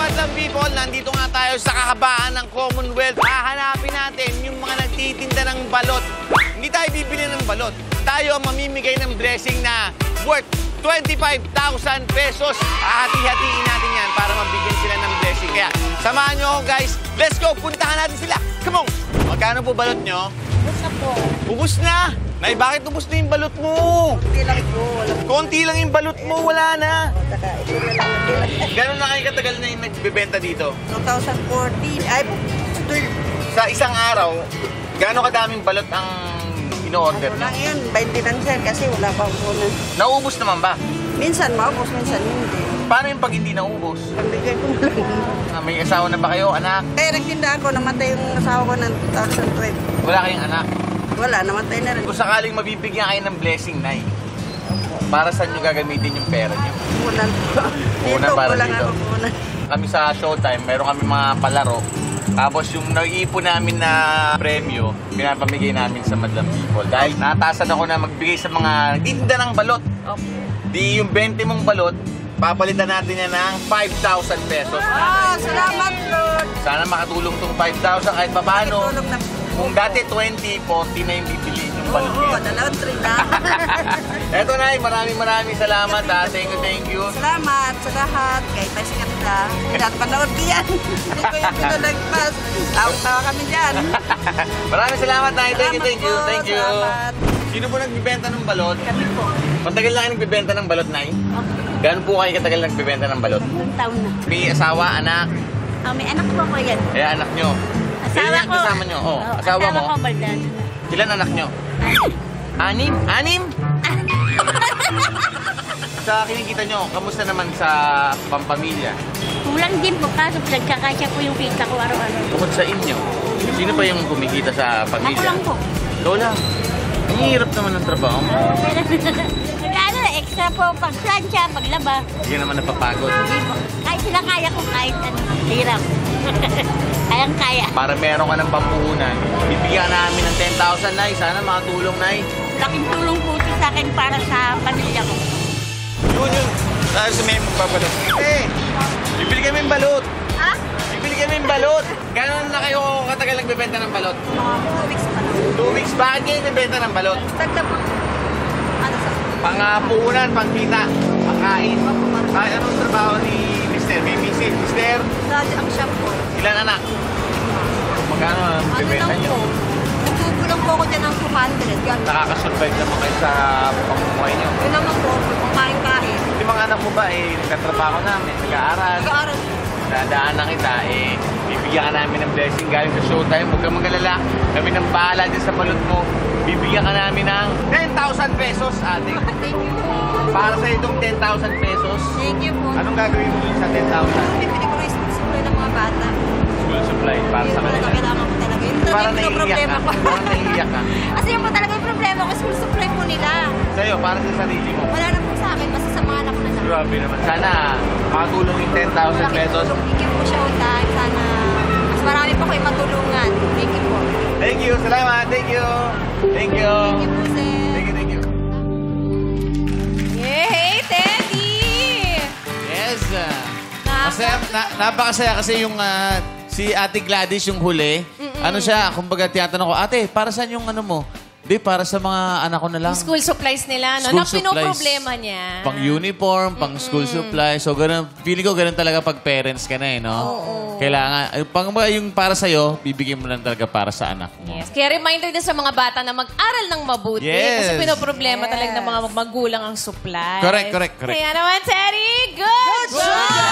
madlang people, nandito nga tayo sa kahabaan ng Commonwealth. Hahanapin natin yung mga nagtitinda ng balot. Hindi tayo bibili ng balot. Tayo ang mamimigay ng blessing na worth 25,000 pesos. Hahati-hatiin natin yan para mabigyan sila ng blessing. Kaya samahan nyo ako guys. Let's go! Puntahan natin sila. Come on! Magkano po balot nyo? Ubus na po. Ubus na! Nay, bakit ubus na yung balot mo? Konti lang po. Konti lang yung balot mo, wala na. Saka ito na lang. Gano'n na kayo katagal na yung nagbibenta dito? 2014. Ay, 12. Sa isang araw, gano'n kadaming balot ang ino-order Ano na? lang yan, 20 lang sir kasi wala pa po na. Naubos naman ba? Minsan maubos, minsan hindi. Paano yung pag hindi naubos? Pagbigay ko na lang. May asawa na ba kayo, anak? Kaya nagtinda ako, namatay yung asawa ko ng 2012. Wala kayong anak? Wala, namatay na rin. Kung sakaling mabibigyan kayo ng blessing, Nay, para saan nyo gagamitin yung pera nyo? Unan. Unan para wala dito. nga ako unan. Kami sa Showtime, meron kami mga palaro. Tapos yung nag-iipon namin na premyo, pinapamigay namin sa madlang people. Dahil natasan ako na magbigay sa mga nagtitinda ng balot. Di yung 20 mong balot, papalitan natin yan ng 5,000 pesos. Salamat Lord. Sana makatulong tong 5,000 kahit paano. Tulong na. Kung dati 20, 40 na yung bibiliin yung balot Oo, niya. dalawang 3 na. Eto na, maraming salamat ha. Thank you. Salamat sa lahat. Kahit tayo sikat na. Hindi natin panood yan. Hindi ko yung pinalagpas. Tawa kami dyan. Maraming salamat, Nay. Thank you. Salamat. Sino po nagbibenta ng balot? Kami po. Matagal na kayo nagbibenta ng balot, Nay? Gaano po kayo katagal nagbibenta ng balot? 1 taon na. May asawa, anak. May anak po ko yan. Kaya anak nyo. Asawa Ilan ko. yung kasama nyo? Oh, asawa mo? ko, Baldan. Ilan anak nyo? 6? Sa kinikita nyo, kamusta naman sa pampamilya? Kulang din po kaso nagkakasya po yung kita ko araw-araw. Bukod sa inyo, sino pa yung kumikita sa Ako pamilya? lang po. Ikaw lang. Ang hirap naman ng trabaho mo. Ano, extra po pag-plancha, paglaba. Hindi ka naman napapagod. Hindi po. Kahit sila kaya ko kahit ano. Hirap. Kayang-kaya. Para meron ka ng pampuhunan, bibigyan namin ng 10,000, Nay. Sana makatulong, Nay. Laking tulong po ito sa akin para sa pamilya ko. Yun. Tayo sa may magpabalot. Bibili kami ng balot. Ha? Bibili kami ng balot. Gano'n na kayo katagal nagbebenta ng balot? Mga 2 weeks pa lang. 2 weeks. Bakit kayo nagbebenta ng balot? Tagda po. Ano sa? Pangapunan, pangkita, pangkain. Ay, anong trabaho ni Mister? May misis. Mister, Dati ang shop po. ilan anak? Magkano ang Ano bibenta lang nyo? po. Nagkukulang po ako dyan ng 200. Yan. Nakakasurvive naman kayo sa pamumuhay nyo. Yun naman po. Kumain-kain. Yung mga anak mo ba, nagkatrabaho namin, nag-aaral. Nag-aaral. Dadaan na kita, bibigyan ka namin ng blessing galing sa Showtime. Huwag kang mag-alala. Kami nang bahala din sa balot mo. Bibigyan ka namin ng 10,000 pesos, ate. Thank you po. Para sa itong 10,000 pesos, Thank you po. anong gagawin mo dun sa 10,000? Bibili ko rin supply ng mga bata. School supply para sa Yun kanila. talaga kailangan ko talaga. Yun Parang talaga yung naiiyak problema ka. ko. Parang naiiyak ka. Kasi yun po talaga yung problema ko. School supply po nila. Sa'yo, para sa sarili mo. Wala na po sa akin. Basta sa mga anak ko na lang. Grabe naman. Sana makatulong yung 10,000 pesos. Thank you po Showtime. Sana mas marami pa kayo matulungan. Thank you po. Thank you. Salamat. Thank you. Thank you. Thank you po, sir. Thank you. Yay, Teddy! Yes. Napakasaya kasi yung si Ate Gladys yung huli. Ano siya, kumbaga tinatanong ko, Ate, para saan yung ano mo? Di, para sa mga anak ko na lang. School supplies nila, no? School Na supplies. pinoproblema niya. Pang uniform, pang school supplies. So, ganun, feeling ko ganun talaga pag parents ka na no? Kailangan, yung para sa'yo, bibigyan mo lang talaga para sa anak mo. Yes. Kaya reminder din sa mga bata na mag-aral ng mabuti. Yes. Kasi pinoproblema talaga ng mga magulang ang supplies. Correct. Kaya naman, Teddy, good job!